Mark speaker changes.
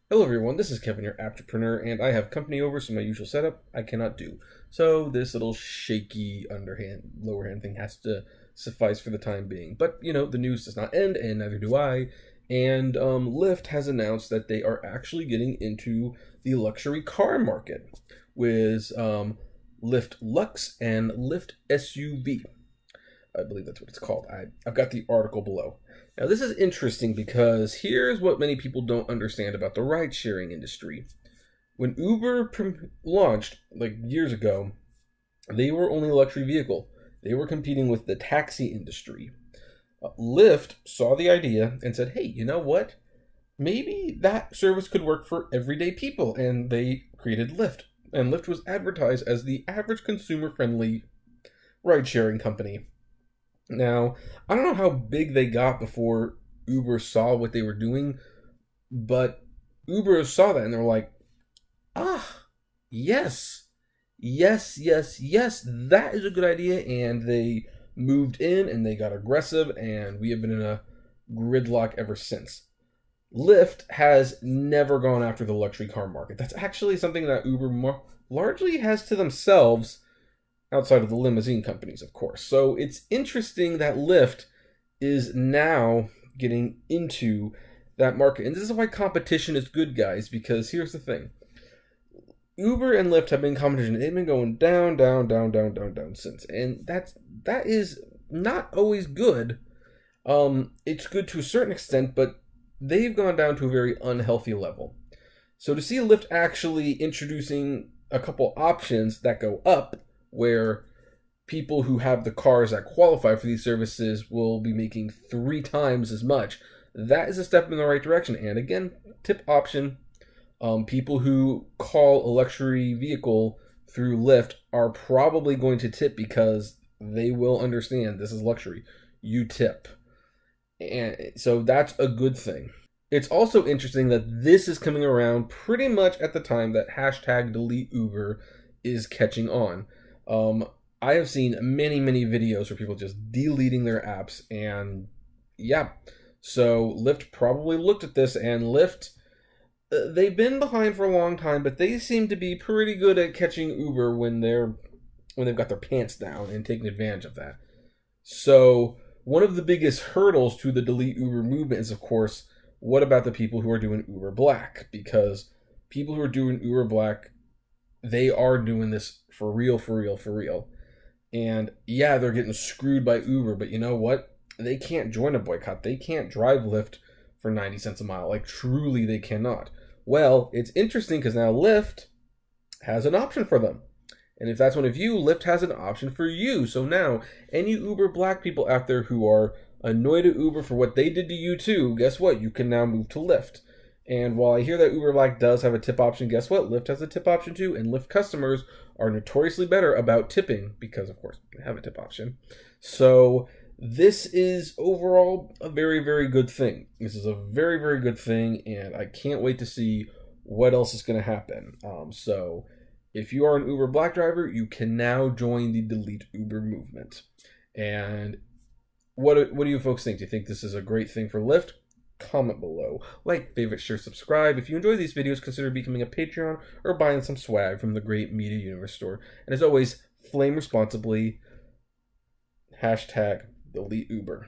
Speaker 1: Hello everyone, this is Kevin, your entrepreneur, and I have company over, so my usual setup I cannot do. So this little shaky underhand, lower hand thing has to suffice for the time being. But, you know, the news does not end, and neither do I. And Lyft has announced that they are actually getting into the luxury car market with Lyft Lux and Lyft SUV. I believe that's what it's called. I've got the article below. Now, this is interesting because here's what many people don't understand about the ride-sharing industry. When Uber launched, like years ago, they were only a luxury vehicle. They were competing with the taxi industry. Lyft saw the idea and said, hey, you know what? Maybe that service could work for everyday people. And they created Lyft. And Lyft was advertised as the average consumer-friendly ride-sharing company. Now, I don't know how big they got before Uber saw what they were doing, but Uber saw that and they're like, yes, that is a good idea. And they moved in and they got aggressive, and we have been in a gridlock ever since. Lyft has never gone after the luxury car market. That's actually something that Uber largely has to themselves, outside of the limousine companies, of course. So it's interesting that Lyft is now getting into that market. And this is why competition is good, guys, because here's the thing. Uber and Lyft have been competition. They've been going down since. And that is not always good. It's good to a certain extent, but they've gone down to a very unhealthy level. So to see Lyft actually introducing a couple options that go up, where people who have the cars that qualify for these services will be making 3 times as much, that is a step in the right direction. And again, tip option, people who call a luxury vehicle through Lyft are probably going to tip because they will understand this is luxury. You tip. And so that's a good thing. It's also interesting that this is coming around pretty much at the time that hashtag delete Uber is catching on. I have seen many videos where people just deleting their apps, and yeah, so Lyft probably looked at this, and Lyft, they've been behind for a long time, but they seem to be pretty good at catching Uber when they've got their pants down and taking advantage of that. So one of the biggest hurdles to the delete Uber movement is, of course, what about the people who are doing UberBLACK? Because people who are doing UberBLACK, they are doing this for real. And yeah, they're getting screwed by Uber, but you know what? They can't join a boycott. They can't drive Lyft for 90 cents a mile. Like, truly, they cannot. Well, it's interesting because now Lyft has an option for them. And if that's one of you, Lyft has an option for you. So now, any UberBLACK people out there who are annoyed at Uber for what they did to you too, guess what? You can now move to Lyft. And while I hear that UberBLACK does have a tip option, guess what? Lyft has a tip option too, and Lyft customers are notoriously better about tipping because, of course, they have a tip option. So this is overall a very good thing. This is a very good thing, and I can't wait to see what else is going to happen. So if you are an UberBLACK driver, you can now join the Delete Uber movement. And what do you folks think? Do you think this is a great thing for Lyft? Comment below. Like, favorite, share, subscribe. If you enjoy these videos, consider becoming a Patreon or buying some swag from the Great Media Universe store. And as always, flame responsibly. Hashtag delete Uber.